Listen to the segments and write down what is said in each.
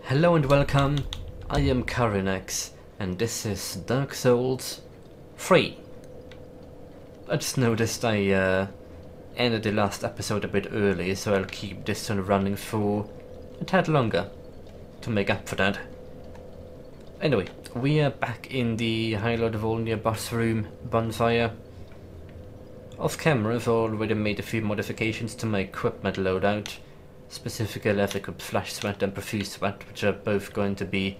Hello and welcome, I am Carynx and this is Dark Souls 3. I just noticed I ended the last episode a bit early, so I'll keep this one running for a tad longer to make up for that. Anyway, we are back in the High Lord of Olnir boss room bonfire. Off camera I've already made a few modifications to my equipment loadout. Specifically I've equipped Flash Sweat and Profuse Sweat, which are both going to be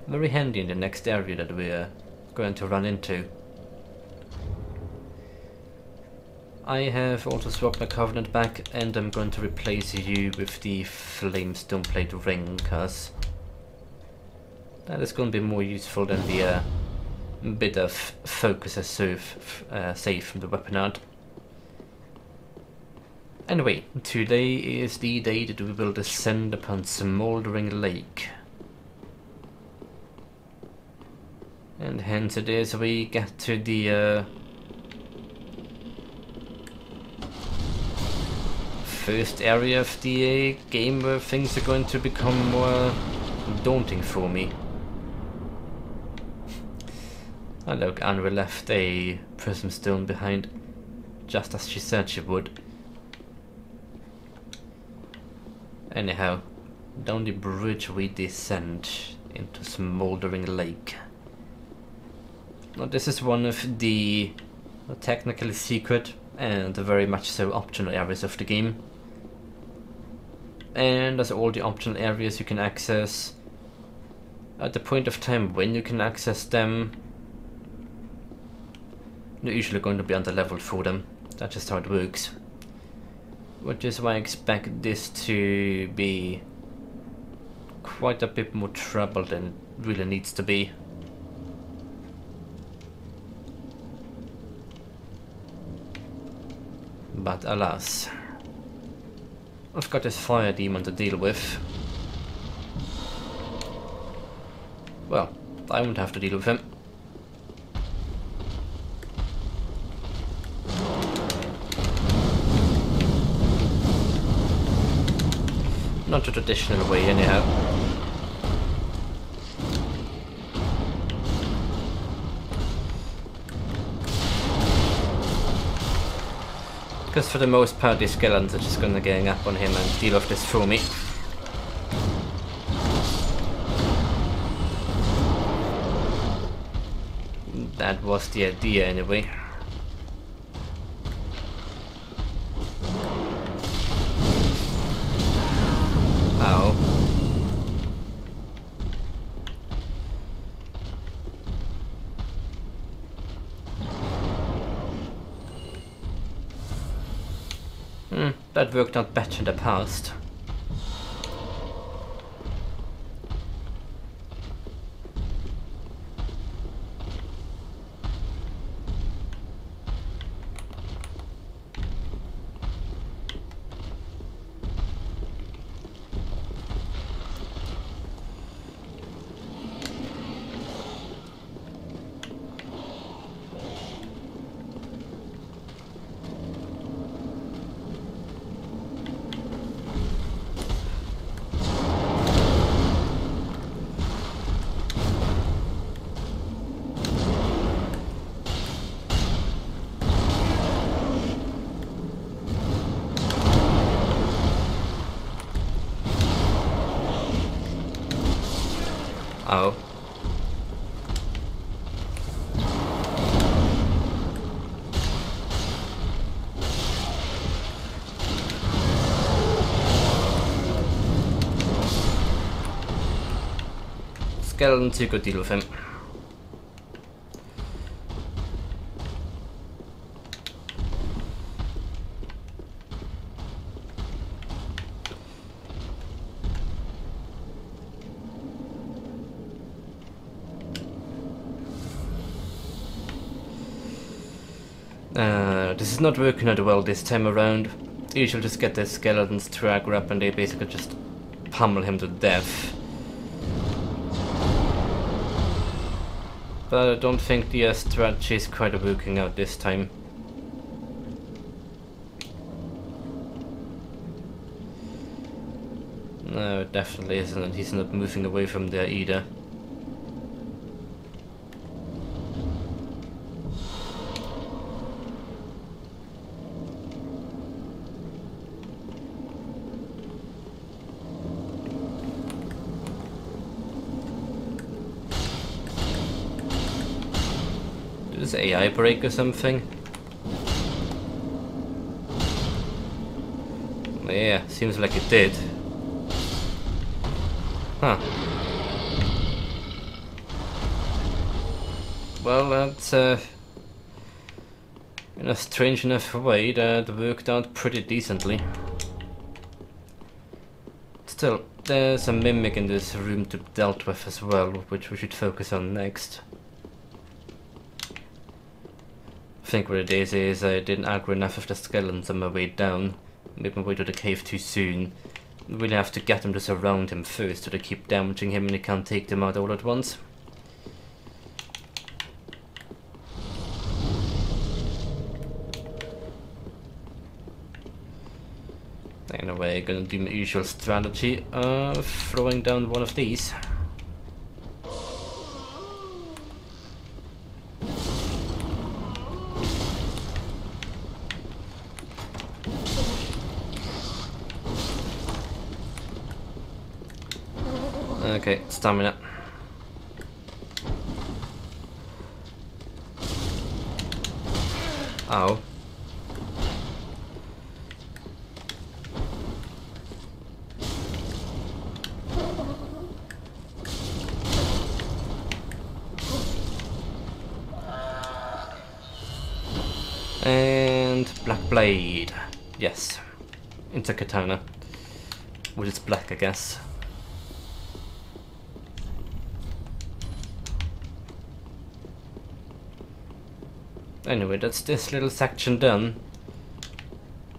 very handy in the next area that we're going to run into. I have also swapped my Covenant back, and I'm going to replace you with the Flame Stoneplate ring, cause that is going to be more useful than the bit of focus I save from the weapon art. Anyway, today is the day that we will descend upon Smouldering Lake. And hence it is we get to the first area of the game where things are going to become more daunting for me. Oh look, Anra left a prism stone behind, just as she said she would. Anyhow, down the bridge we descend into Smouldering Lake. Now this is one of the technically secret and very much so optional areas of the game. And as all the optional areas you can access at the point of time when you can access them, you're usually going to be under level for them. That's just how it works. Which is why I expect this to be quite a bit more trouble than it really needs to be. But alas, I've got this fire demon to deal with. Well, I won't have to deal with him. Not the traditional way, anyhow. Because for the most part, these skeletons are just gonna gang up on him and deal with this for me. That was the idea, anyway. Ow. That worked out better in the past. Oh. Skeletons, you could deal with him. This is not working out well this time around. Usually just get the skeletons to aggro up and they basically just pummel him to death. But I don't think the strategy is quite working out this time. No, it definitely isn't, and he's not moving away from there either. Did this AI break or something? Yeah, seems like it did. Huh. Well, that's in a strange enough way that worked out pretty decently. Still, there's a mimic in this room to be dealt with as well, which we should focus on next. I think what it is I didn't aggro enough of the skeletons on my way down. Made my way to the cave too soon. Really have to get them to surround him first so they keep damaging him and he can't take them out all at once. Anyway, gonna do my usual strategy of throwing down one of these. Okay, stamina. Ow. And black blade. Yes. Into katana. Which is black, I guess. Anyway, that's this little section done.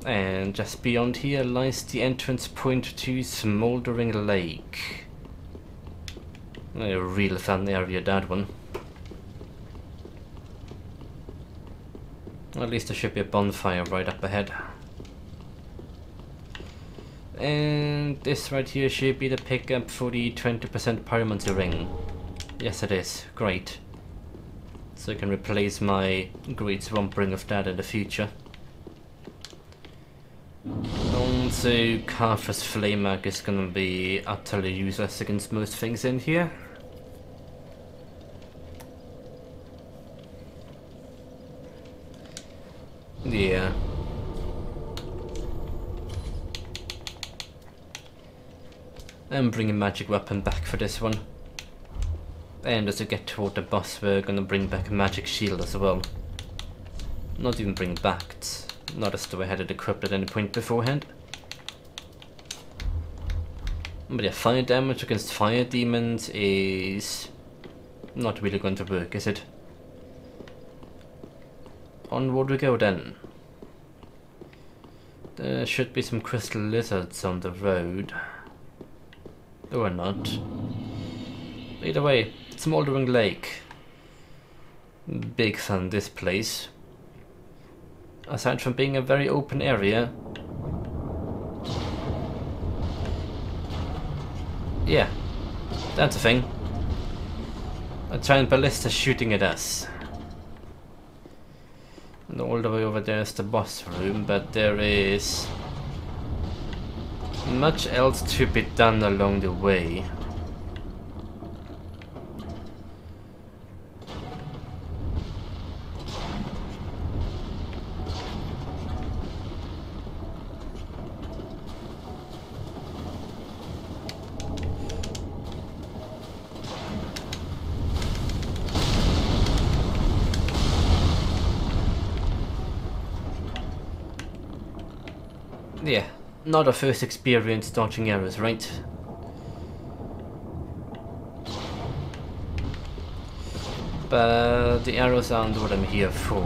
And just beyond here lies the entrance point to Smouldering Lake. A real fun area, that one. At least there should be a bonfire right up ahead. And this right here should be the pickup for the 20% pyromancy ring. Yes it is, great. So I can replace my great swamp ring of that in the future. Also, Carthus Flame Mag is gonna be utterly useless against most things in here. Yeah. I'm bringing magic weapon back for this one. And as we get toward the boss, we're gonna bring back a magic shield as well. Not even bring back, not as though I had it equipped at any point beforehand. But yeah, fire damage against fire demons is not really going to work, is it? Onward we go then. There should be some crystal lizards on the road. Or not. Either way, Smouldering Lake. Big fan this place. Aside from being a very open area. Yeah, that's a thing. A giant ballista shooting at us. And all the way over there is the boss room, but there is much else to be done along the way. Yeah, not our first experience dodging arrows, right? But the arrows aren't what I'm here for.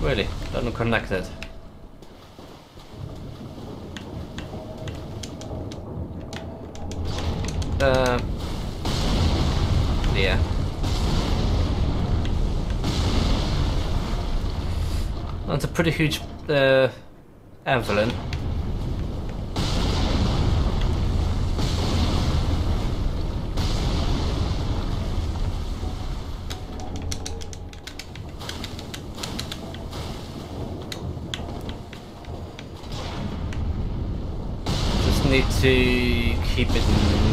Really, they're not connected. Yeah. That's a pretty huge Evelyn. need to keep it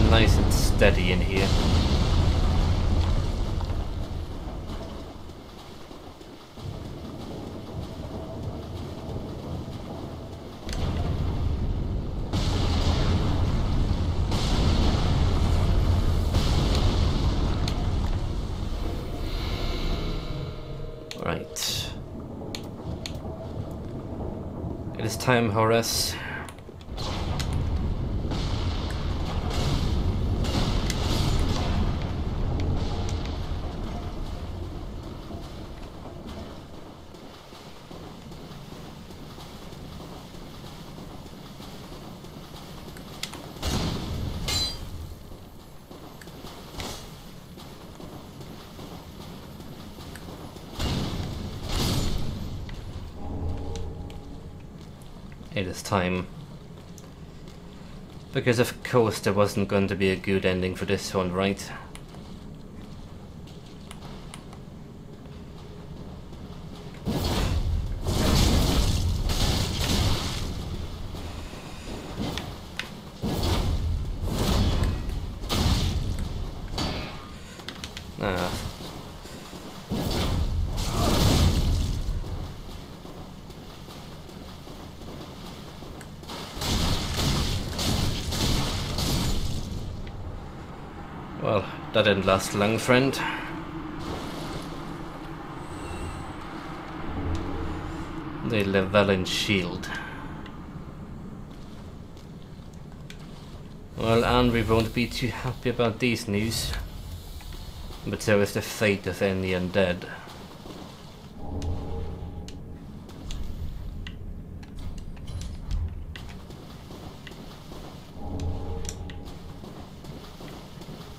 nice and steady in here. Right. It is time, Horace. It is time. Because of course there wasn't going to be a good ending for this one, right? Well, that didn't last long, friend. The Llewellyn shield. Well, and we won't be too happy about these news. But so is the fate of any undead.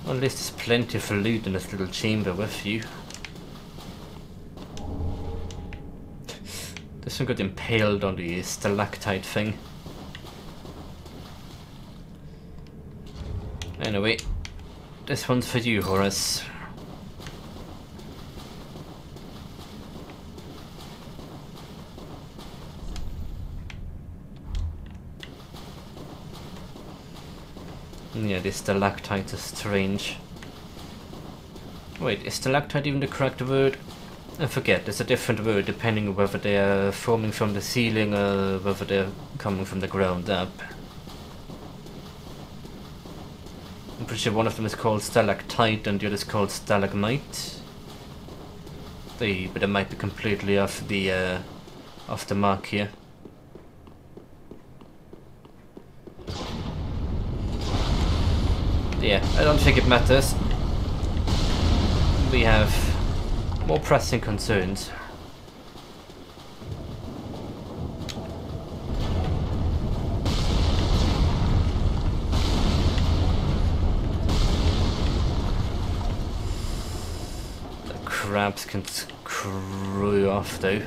Well, at least there's plenty of loot in this little chamber with you. This one got impaled on the stalactite thing. Anyway, this one's for you, Horace. Yeah, this stalactite is strange. Wait, is stalactite even the correct word? I forget, there's a different word depending on whether they are forming from the ceiling or whether they're coming from the ground up. I'm pretty sure one of them is called stalactite and the other is called stalagmite. But I might be completely off the mark here. Yeah, I don't think it matters. We have more pressing concerns. The crabs can screw off though.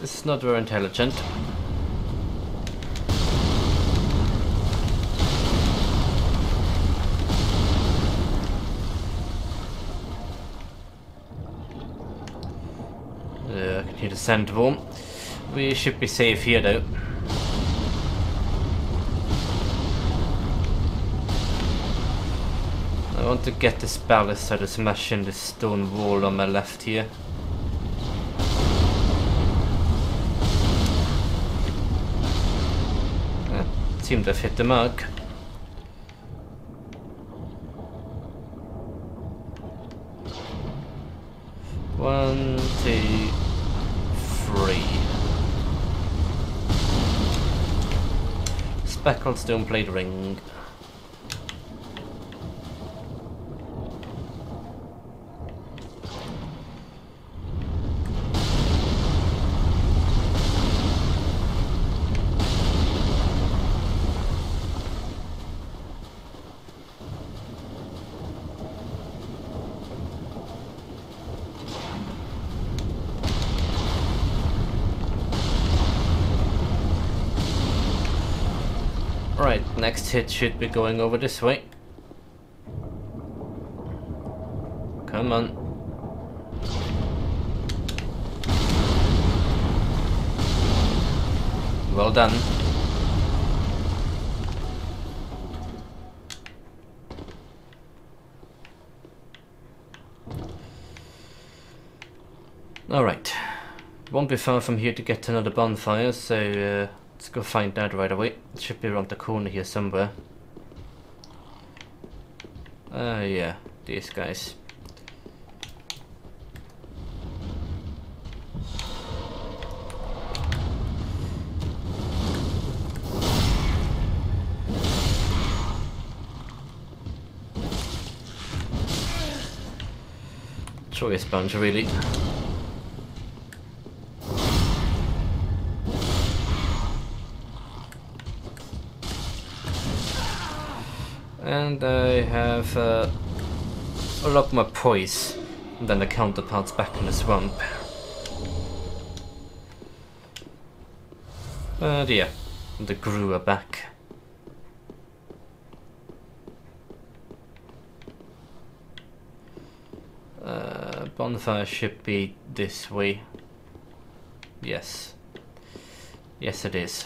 This is not very intelligent. I can hear the sandworm. We should be safe here though. I want to get this ballast so to smash in the stone wall on my left here. Seem to have hit the mark. One, two, three. Speckled stone plate ring. Right, next hit should be going over this way. Come on. Well done. Alright. Won't be far from here to get to another bonfire, so let's go find that right away. It should be around the corner here somewhere. Yeah, these guys. Choice bunch, really. And I have a lot more poise than the counterparts back in the swamp. But yeah, the Gru are back. Bonfire should be this way. Yes. Yes, it is.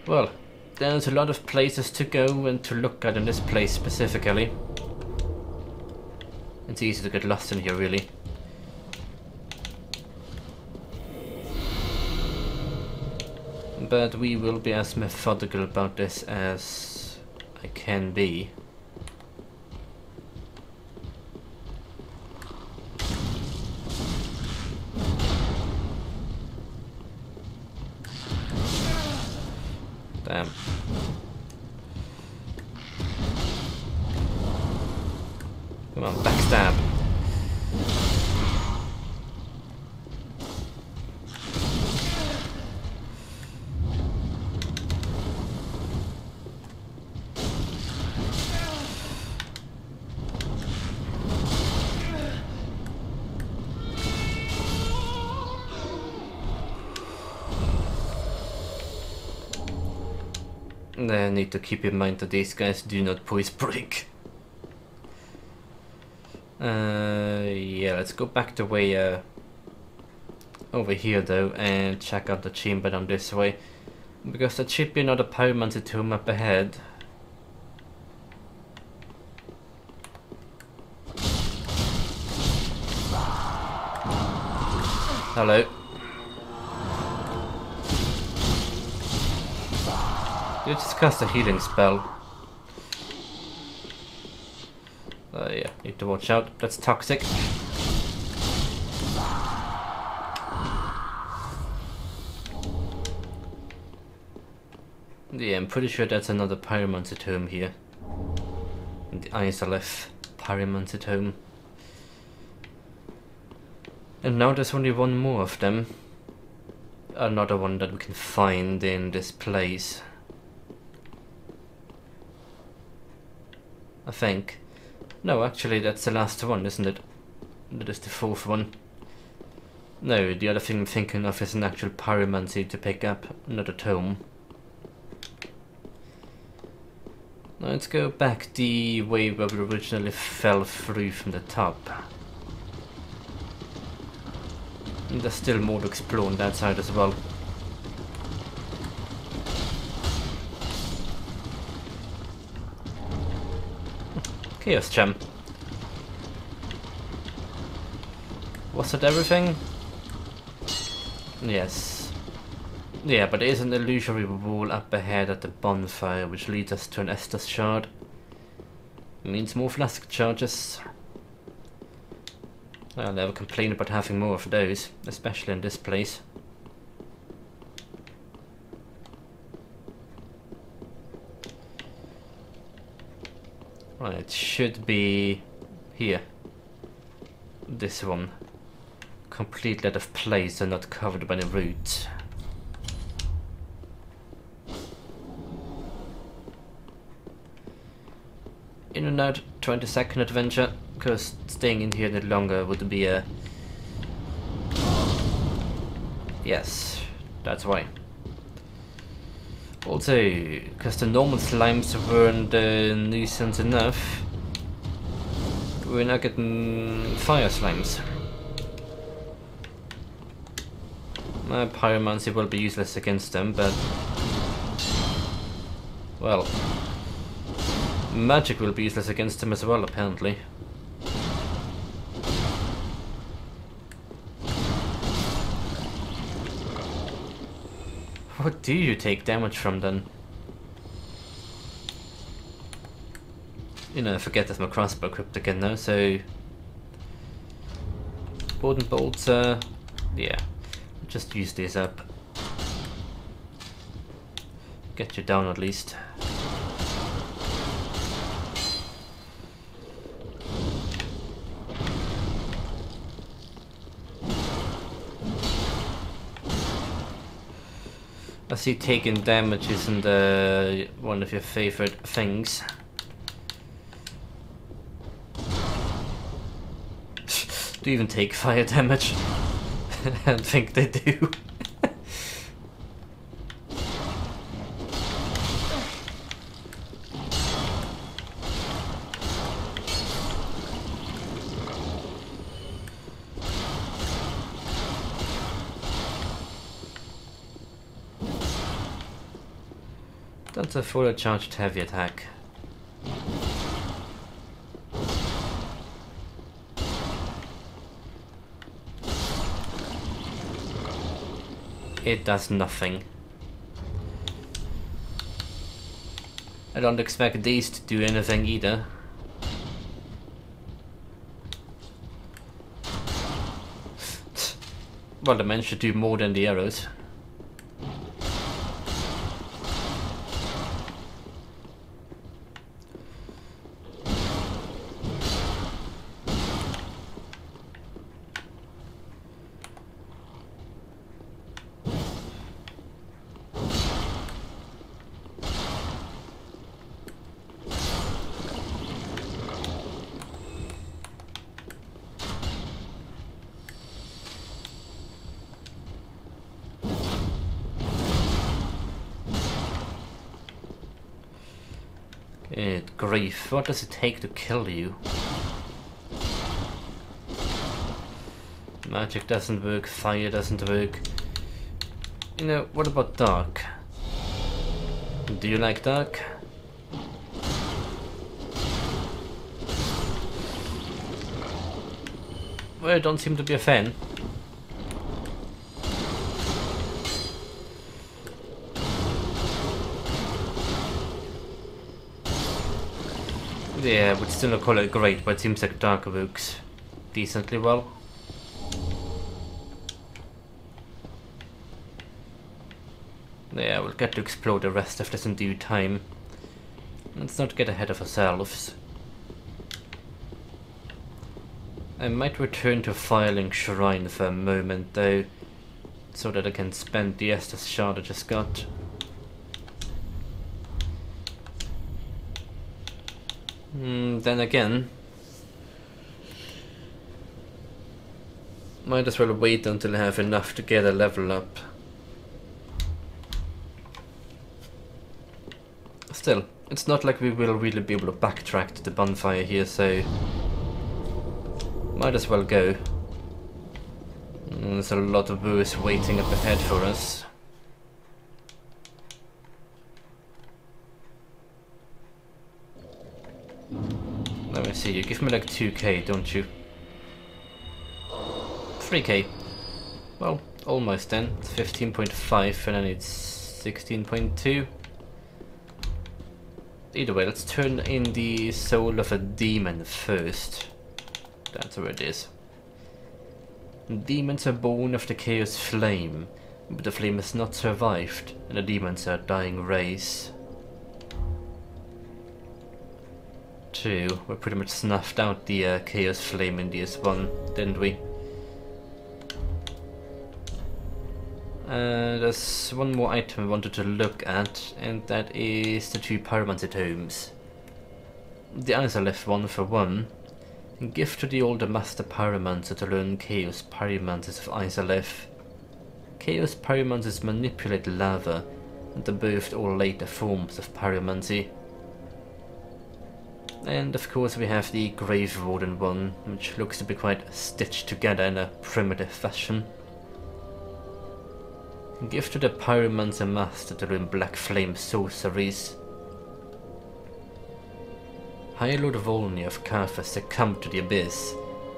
Well, there's a lot of places to go and to look at in this place specifically. It's easy to get lost in here, really. But we will be as methodical about this as I can be. Damn. Come on, backstab. I need to keep in mind that these guys do not poise break. Yeah, let's go back the way over here though and check out the chamber down this way, because there should be another pyromancy tomb up ahead. Hello. You just cast a healing spell. Yeah, need to watch out. That's toxic. Yeah, I'm pretty sure that's another pyromancy tomb here. The Isolith pyromancy tomb. And now there's only one more of them. Another one that we can find in this place. I think. No, actually that's the last one, isn't it? That is the fourth one. No, the other thing I'm thinking of is an actual pyromancy to pick up, not a tome. Now let's go back the way where we originally fell through from the top. And there's still more to explore on that side as well. Chaos Gem. Was that everything? Yes. Yeah, but there is an illusory wall up ahead at the bonfire which leads us to an Estus shard. It means more flask charges. I'll never complain about having more of those, especially in this place. Right, it should be here. This one. Completely out of place and not covered by the roots. In and out 20-second adventure, because staying in here any longer would be a... Yes, that's why. Also, because the normal slimes weren't nuisance enough, we're now getting fire slimes. My pyromancy will be useless against them, but well, magic will be useless against them as well, apparently. What do you take damage from then? You know, I forget there's my crossbow equipped again now, so board and bolts, yeah, just use these up. Get you down at least. I see taking damage isn't one of your favorite things. Do you even take fire damage? I don't think they do. That's a fully charged heavy attack. It does nothing. I don't expect these to do anything either. Well, the men should do more than the arrows. Good grief, what does it take to kill you? Magic doesn't work, fire doesn't work. You know, what about dark? Do you like dark? Well, I don't seem to be a fan. Yeah, I would still not call it great, but it seems like dark works decently well. Yeah, we'll get to explore the rest of this in due time. Let's not get ahead of ourselves. I might return to Firelink Shrine for a moment though, so that I can spend the Estus shard I just got. Then again, might as well wait until I have enough to get a level up. Still, it's not like we will really be able to backtrack to the bonfire here, so might as well go. There's a lot of worse waiting up ahead for us. Let me see, you give me like 2k, don't you? 3k. Well, almost then. It's 15.5 and then it's 16.2. Either way, let's turn in the soul of a demon first. That's where it is. Demons are born of the chaos flame, but the flame has not survived, and the demons are a dying race. True, we pretty much snuffed out the chaos flame in this one, didn't we? There's one more item I wanted to look at, and that is the 2 pyromancy tomes. The others are left one for one. Gift to the older master pyromancer to learn chaos pyromancers of Izalith. Chaos pyromancers manipulate lava and they're both all later forms of pyromancy. And of course we have the Grave Warden one, which looks to be quite stitched together in a primitive fashion. Give to the Pyromancer Master to learn Black Flame sorceries. High Lord Volney of Carthage succumbed to the Abyss,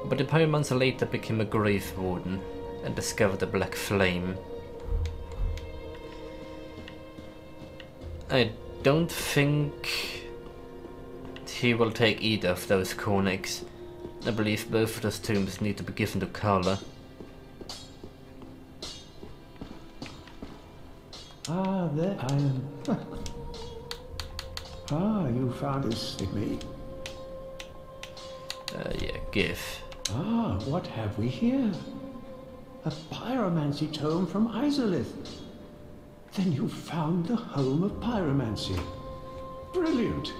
but the Pyromancer later became a Grave Warden and discovered the Black Flame. I don't think he will take either of those Carynx. I believe both of those tombs need to be given to Carla. Ah, there I am. Ah, you found this with me. Yeah, give. Ah, what have we here? A pyromancy tome from Izalith. Then you found the home of pyromancy. Brilliant.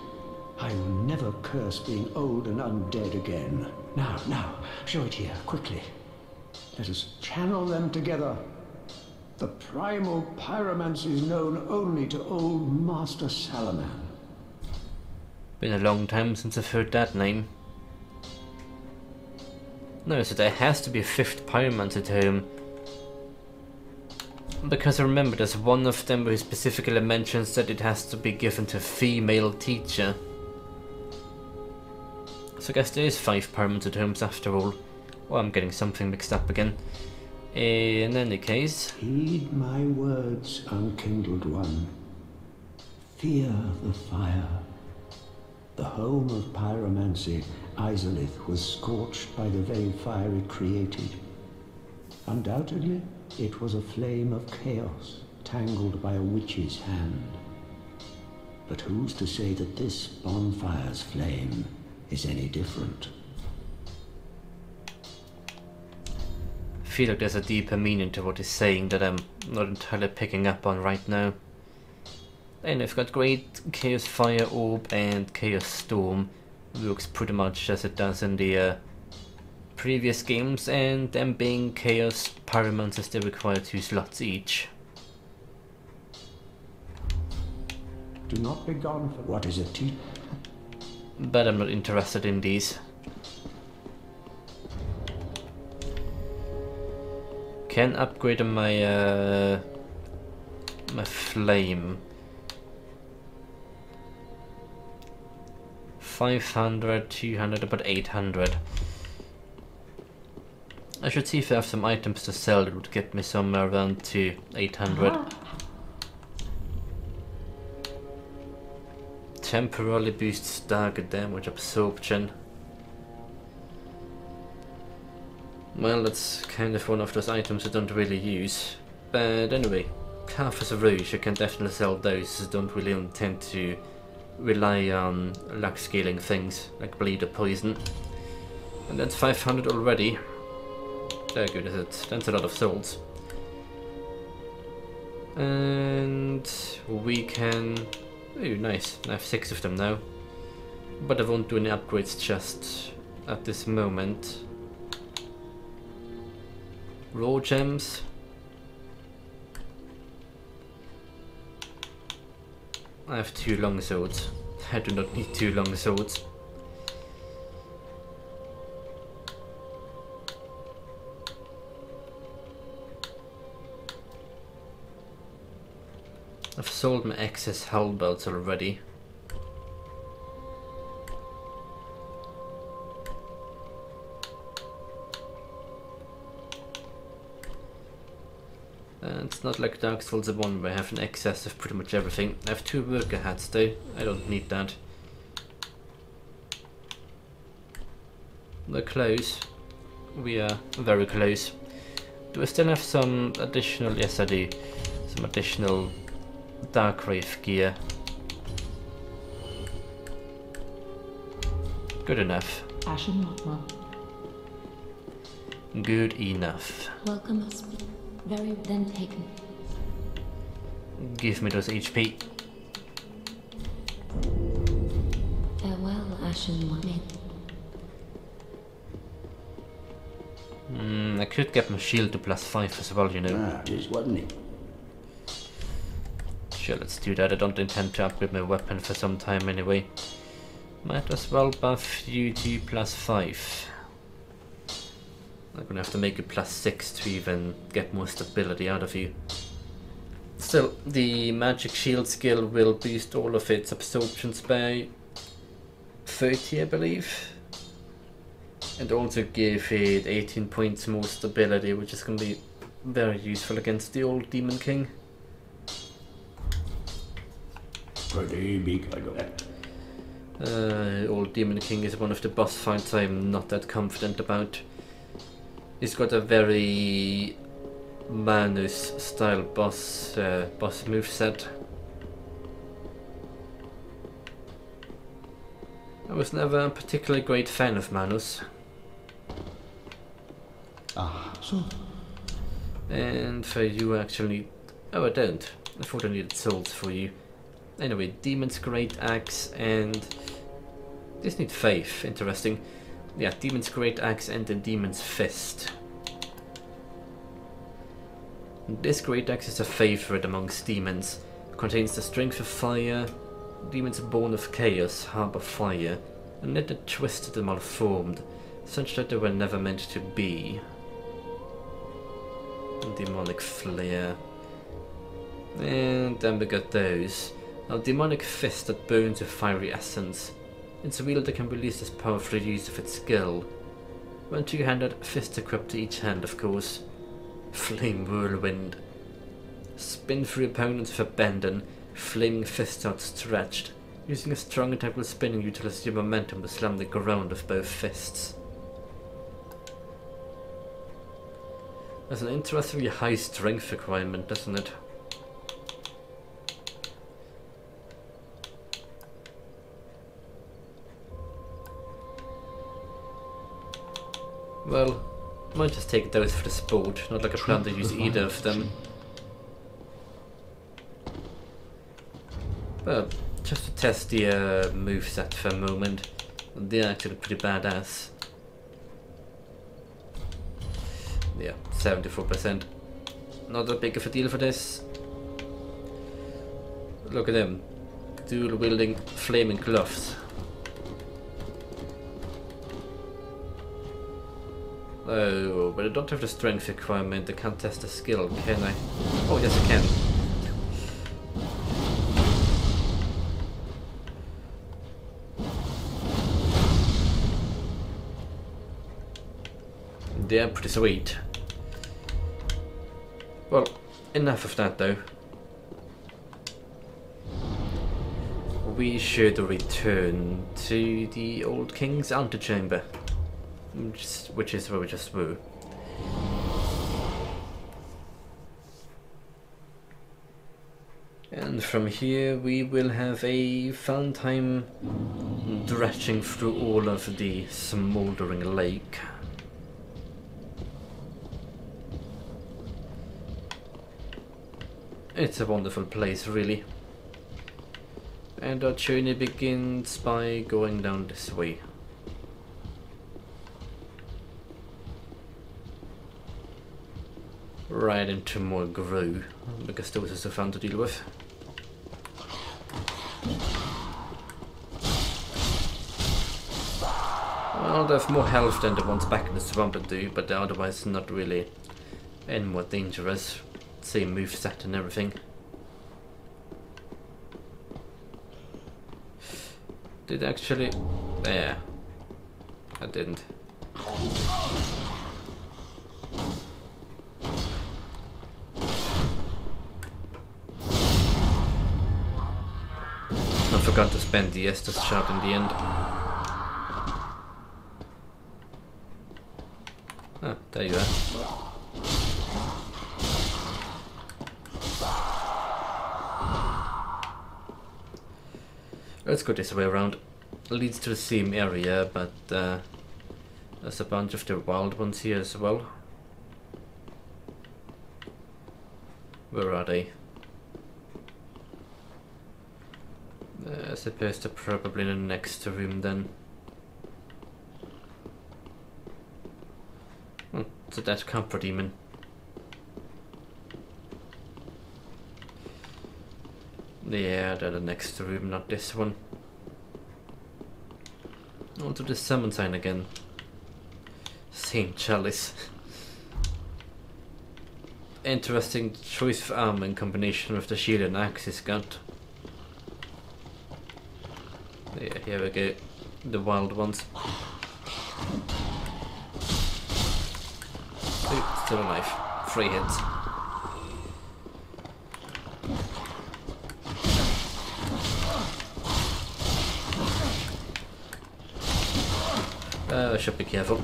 I will never curse being old and undead again. Now, show it here, quickly. Let us channel them together. The primal pyromancy is known only to old Master Salaman. Been a long time since I've heard that name. No, so there has to be a fifth pyromancer tome. Because I remember there's one of them who specifically mentions that it has to be given to a female teacher. So I guess there is 5 pyromancer tomes after all. Well, I'm getting something mixed up again. In any case... Heed my words, unkindled one. Fear the fire. The home of pyromancy, Izalith, was scorched by the very fire it created. Undoubtedly, it was a flame of chaos, tangled by a witch's hand. But who's to say that this bonfire's flame is any different? I feel like there's a deeper meaning to what he's saying that I'm not entirely picking up on right now. And I've got Great Chaos Fire Orb and Chaos Storm. Works pretty much as it does in the previous games, and them being Chaos Pyromancers, they require 2 slots each. Do not be gone for what is it? But I'm not interested in these. Can upgrade my my flame. 500, 200, about 800. I should see if I have some items to sell that would get me somewhere around to 800. Temporarily boosts dagger damage absorption. Well, that's kind of one of those items I don't really use. But anyway, Carthage Rouge, I can definitely sell those. I don't really intend to rely on luck scaling things like bleed or poison. And that's 500 already. How good is it? That's a lot of souls. And we can... Oh, nice. I have 6 of them now. But I won't do any upgrades just at this moment. Raw gems. I have 2 long swords. I do not need 2 long swords. I've sold my excess halberds already. It's not like Dark Souls 1 where I have an excess of pretty much everything. I have 2 worker hats though, I don't need that. We're close. We are very close. Do I still have some additional... Yes I do. Some additional Darkwraith gear. Good enough. Ashen Motma. Good enough. Welcome us. Very then taken. Give me those HP. Farewell, Ashen Motma. I could get my shield to +5 as well, you know. Ah, it is, wasn't it? Sure, let's do that. I don't intend to upgrade my weapon for some time anyway. Might as well buff you to +5. I'm gonna have to make it +6 to even get more stability out of you. Still, the magic shield skill will boost all of its absorptions by 30, I believe. And also give it 18 points more stability, which is going to be very useful against the old Demon King. Pretty big, I don't. Old Demon King is one of the boss fights I'm not that confident about. He's got a very Manus style boss moveset. I was never a particularly great fan of Manus. Ah, so. And for you actually... Oh, I don't. I thought I needed souls for you. Anyway, Demon's Great Axe and... This needs faith, interesting. Yeah, Demon's Great Axe and the Demon's Fist. This Great Axe is a favorite amongst demons. It contains the Strength of Fire, Demon's Bone of Chaos, Harbour Fire, and yet it twisted and malformed, such that they were never meant to be. Demonic Flare. And then we got those. A Demonic Fist that burns with fiery essence. Its wielder can release this powerful use of its skill. When two-handed, fist equipped to each hand, of course. Flame Whirlwind. Spin through opponents with abandon, flaming fist outstretched. Using a strong attack with spinning, utilize your momentum to slam the ground with both fists. That's an interestingly high strength requirement, doesn't it? Well, I might just take those for the sport, not like I plan to use either of them. But just to test the moveset for a moment, they're actually pretty badass. Yeah, 74%. Not that big of a deal for this. Look at them. Dual wielding flaming gloves. Oh, but I don't have the strength requirement. I can't test the skill, can I? Oh, yes I can. They're pretty sweet. Well, enough of that though. We should return to the old king's antechamber, which is where we just were. And from here we will have a fun time dredging through all of the Smouldering lake. It's a wonderful place, really. And our journey begins by going down this way. Right into more Gru, because those are so fun to deal with. Well, they have more health than the ones back in the swamp do, but they're otherwise not really any more dangerous. Same moveset and everything. Did actually... yeah, I didn't. I forgot to spend the Estus shot in the end. Ah, there you are. Let's go this way around. It leads to the same area, but there's a bunch of the wild ones here as well. Where are they? I suppose they're probably in the next room then. Oh, it's a dead camper demon. Yeah, they're the next room, not this one. Onto the summon sign again. Same chalice. Interesting choice of armor in combination with the shield and axe he's got. Yeah, here we go. The wild ones. Ooh, still alive. 3 hits. I should be careful.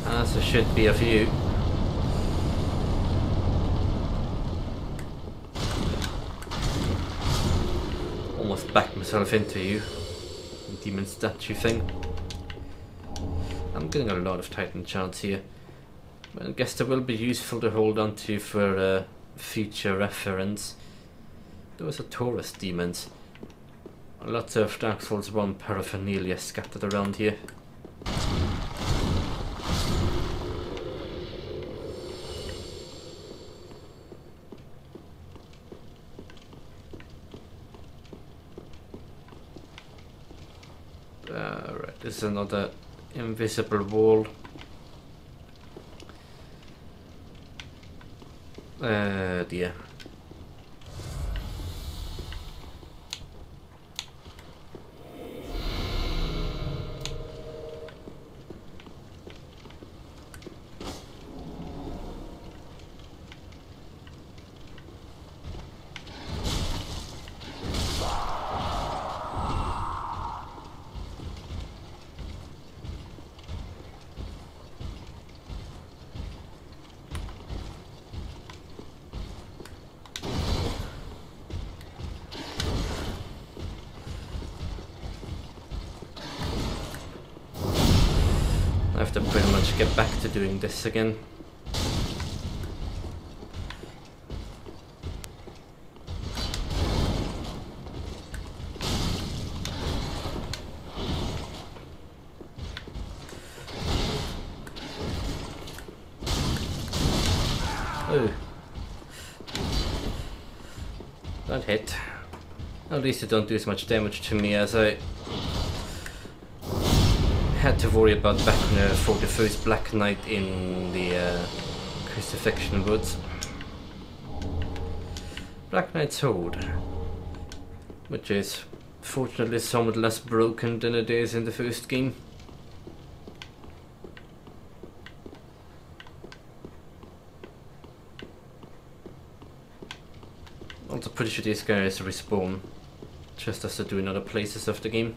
As there should be a few. Almost backed myself into you. Demon statue thing. I'm getting a lot of Titan charts here. But I guess they will be useful to hold on to for future reference. Those are Taurus demons. Lots of Dark Souls 1 paraphernalia scattered around here. Right, this is another invisible wall. Dear. I have to pretty much get back to doing this again. Oh. That hit. At least it don't do as much damage to me as I had to worry about back for the first Black Knight in the Crucifixion Woods. Black Knight's Sword, which is fortunately somewhat less broken than it is in the first game. Also pretty sure these guys respawn, just as they do in other places of the game.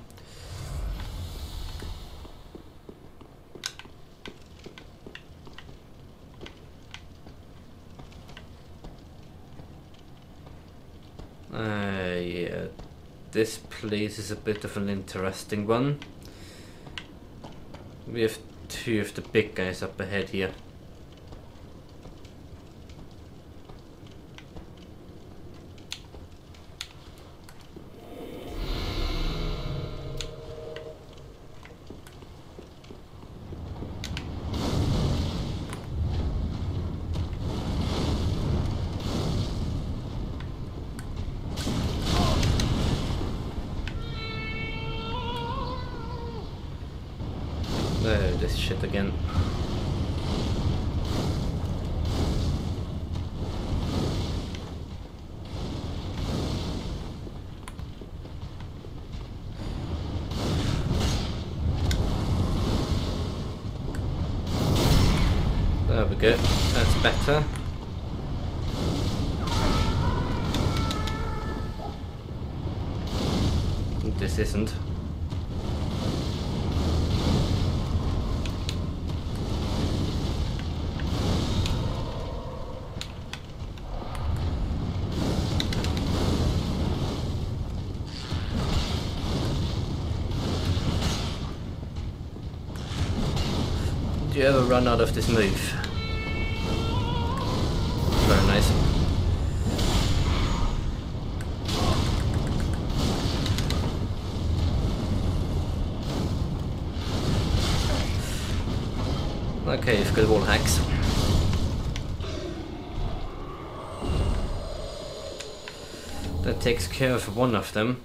Yeah, this place is a bit of an interesting one. We have 2 of the big guys up ahead here. This shit again. There we go, that's better. This isn't. Do you ever run out of this move? Very nice. Okay, you've got wall hacks. That takes care of one of them.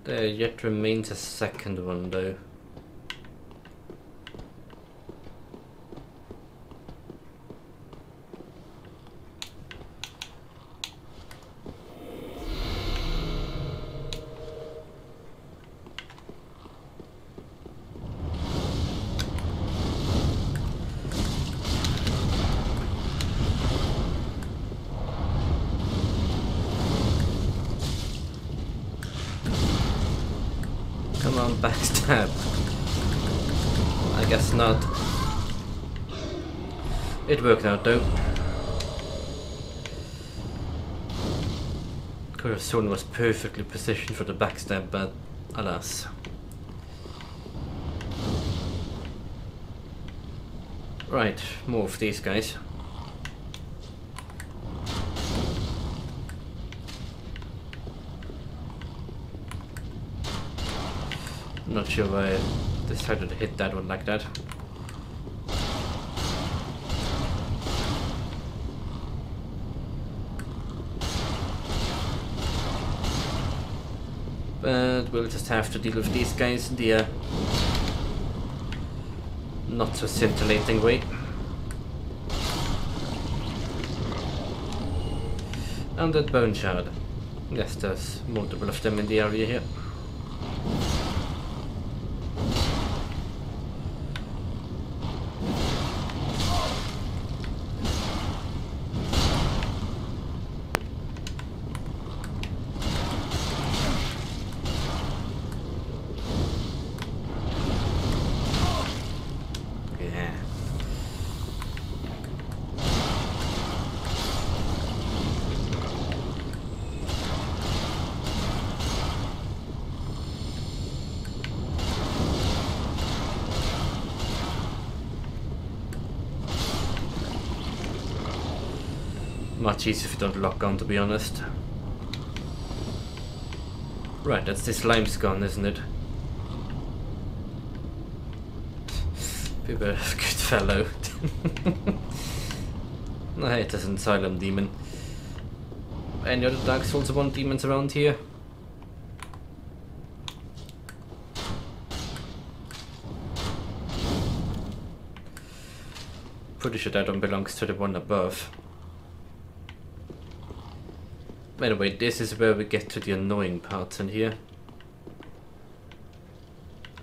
There yet remains a second one though. Come on, backstab. I guess not. It worked out though. Could have sworn was perfectly positioned for the backstab, but alas. Right, more of these guys. Not sure why I decided to hit that one like that. But we'll just have to deal with these guys in the not so scintillating way. And that bone shard. Yes, there's multiple of them in the area here. Much easier if you don't lock on, to be honest. Right, that's this lime's gone, isn't it? Be a good fellow. No, it is an asylum demon. Any other Dark Souls 1 demons around here? Pretty sure that one belongs to the one above. By the way, this is where we get to the annoying parts in here.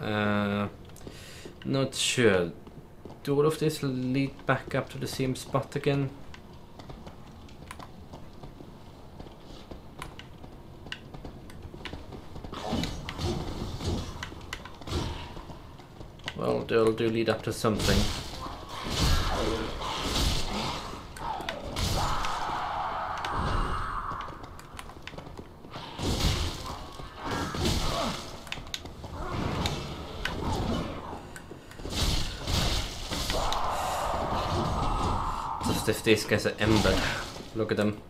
Not sure. Do all of this lead back up to the same spot again? Well, they'll do lead up to something. If these guys are embedded, look at them.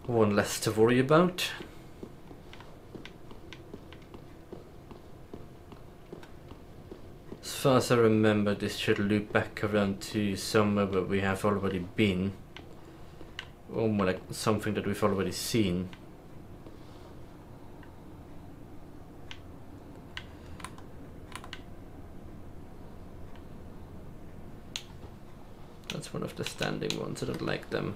One less to worry about. As far as I remember, this should loop back around to somewhere where we have already been. Or more like something that we've already seen. That's one of the standing ones, I don't like them.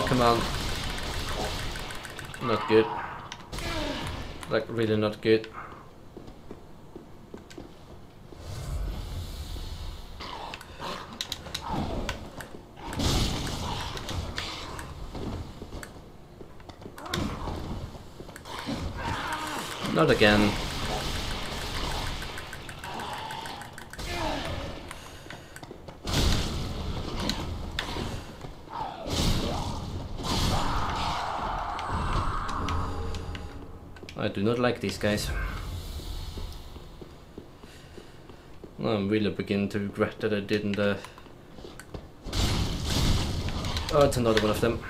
Come on. Not good. Like, really not good. Not again. do not like these guys. I'm really beginning to regret that I didn't... Oh, it's another one of them.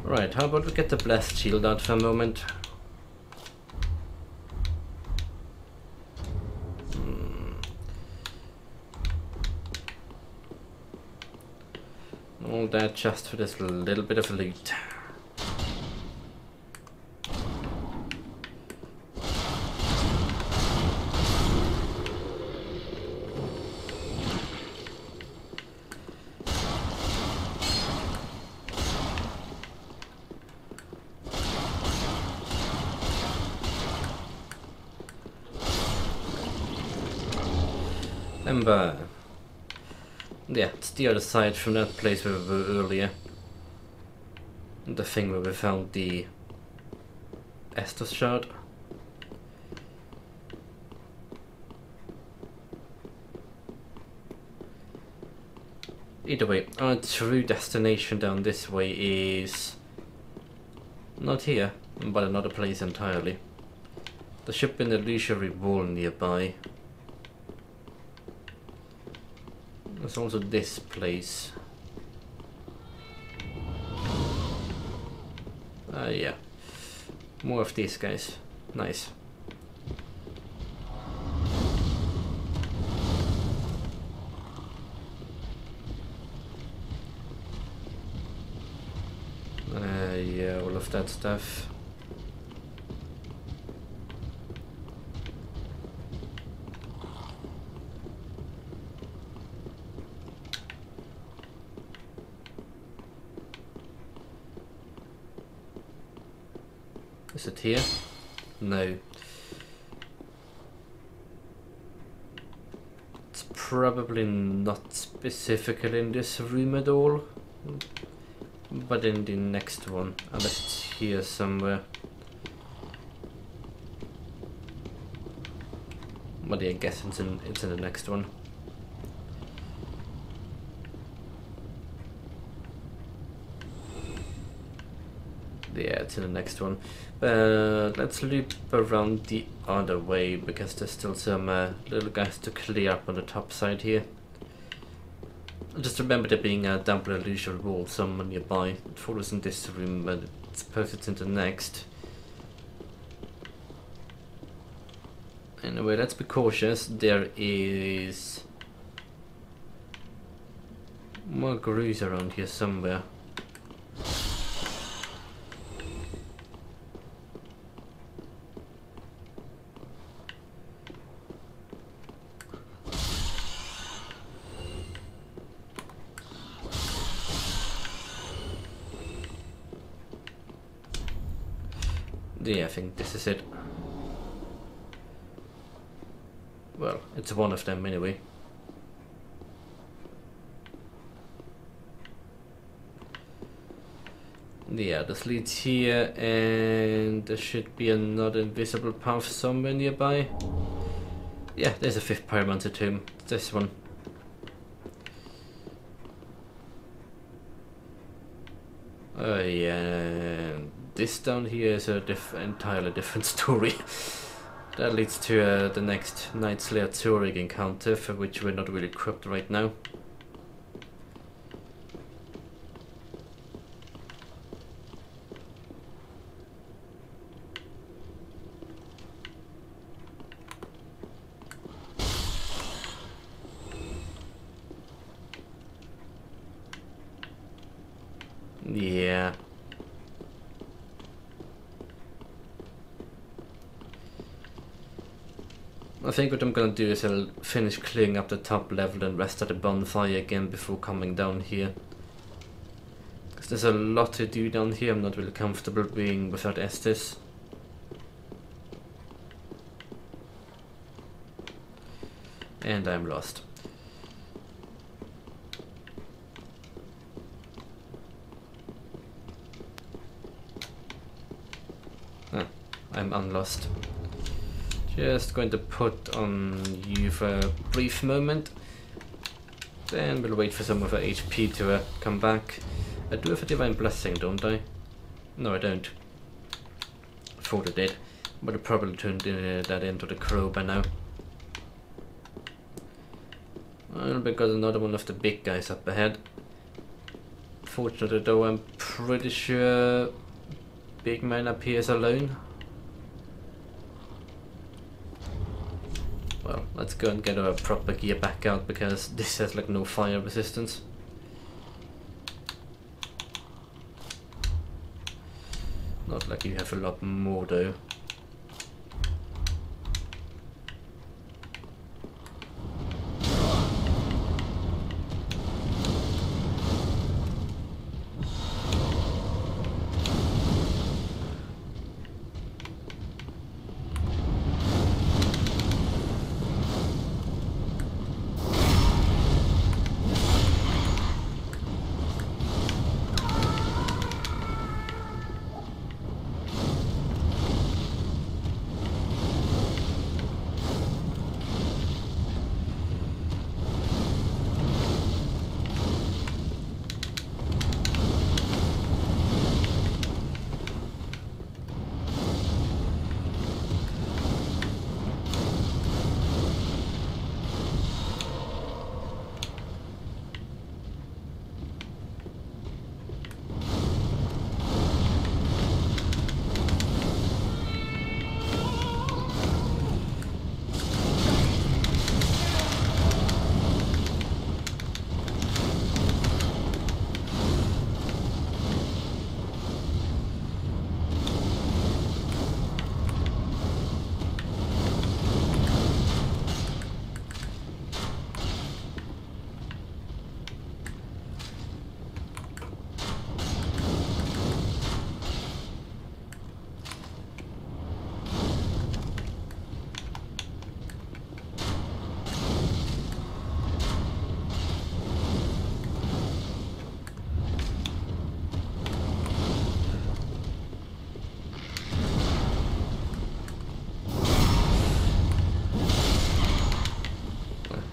Right, how about we get the blast shield out for a moment? All that just for this little bit of loot. Ember. Yeah, it's the other side from that place where we were earlier. The thing where we found the Estus shard. Either way, our true destination down this way is not here, but another place entirely. There should be an illusory wall nearby. There's also this place. Yeah. More of these guys. Nice. Yeah, all of that stuff. Is it here? No. It's probably not specifically in this room at all, but in the next one, unless it's here somewhere. But yeah, I guess it's in the next one. Yeah, it's in the next one. But let's loop around the other way, because there's still some little guys to clear up on the top side here. Just remember there being a double illusion wall somewhere nearby. It follows in this room, but I suppose it's in the next. Anyway, let's be cautious. There is more grooves around here somewhere. Yeah, I think this is it. Well, it's one of them anyway. Yeah, this leads here, and there should be another invisible path somewhere nearby. Yeah, there's a fifth pyromancer tomb. This one. Oh yeah, this down here is a entirely different story. That leads to the next Night Slayer Turing encounter, for which we're not really equipped right now. Yeah. I think what I'm gonna do is I'll finish clearing up the top level and rest at the bonfire again before coming down here. Because there's a lot to do down here. I'm not really comfortable being without Estes. And I'm lost. I'm unlost. Just going to put on you for a brief moment. Then we'll wait for some of her HP to come back. I do have a Divine Blessing, don't I? No, I don't. I thought I did. But I probably turned that into the crow by now. Well, because another one of the big guys up ahead. Fortunately though, I'm pretty sure big man appears alone. Well, let's go and get our proper gear back out because this has like no fire resistance. Not like you have a lot more though.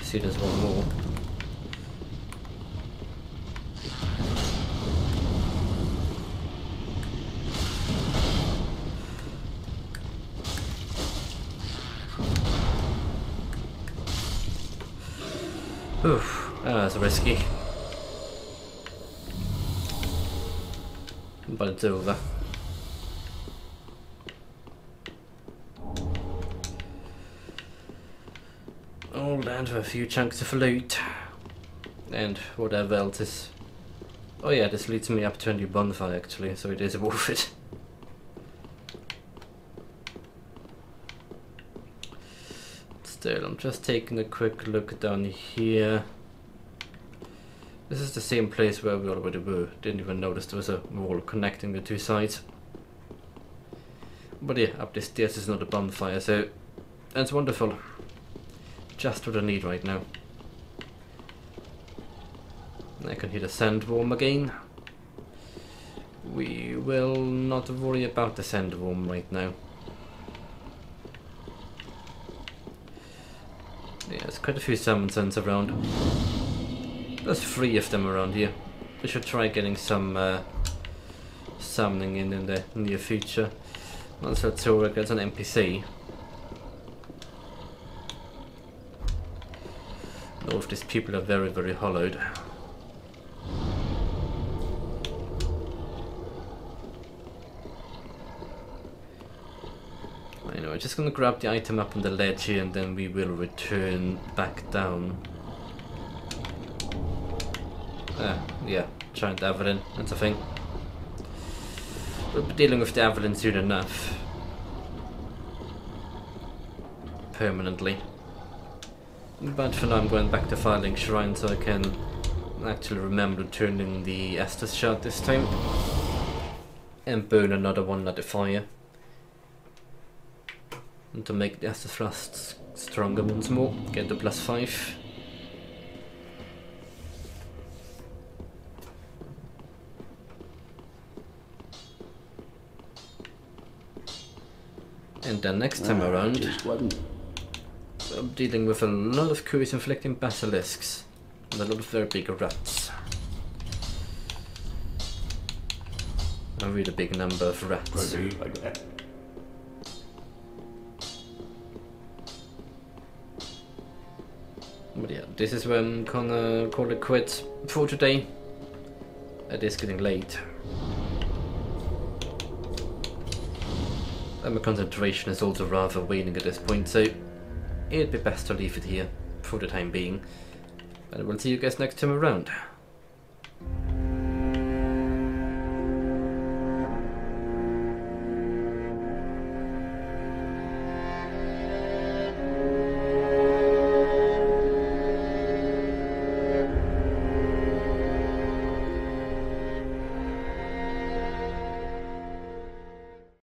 See, there's one more. Oof, that was risky. But it's over. All down to a few chunks of loot. And whatever else is... Oh yeah, this leads me up to a new bonfire actually, so it is worth it. Still, I'm just taking a quick look down here. This is the same place where we already were. Didn't even notice there was a wall connecting the two sides. But yeah, up the stairs is not a bonfire, so that's wonderful. Just what I need right now. I can hear the sandworm again. We will not worry about the sandworm right now. Yeah, there's quite a few summon sons around. There's 3 of them around here. We should try getting some summoning in the near future. Once that's over, gets an NPC. All of these people are very, very hollowed. Anyway, just gonna grab the item up on the ledge here and then we will return back down. Yeah, giant Avalon, that's a thing. We'll be dealing with the Avalon soon enough. Permanently. But for now I'm going back to Firelink Shrine so I can actually remember turning the Estus shard this time. And burn another one at the fire. And to make the Estus Thrust stronger once more, get the +5. And then next time around, Just wasn't. I'm dealing with a lot of curious inflicting basilisks and a lot of very big rats. A really big number of rats. Pretty like that. But yeah, this is where I'm gonna call it quits for today. It is getting late. And my concentration is also rather waning at this point, so it'd be best to leave it here for the time being. And I will see you guys next time around.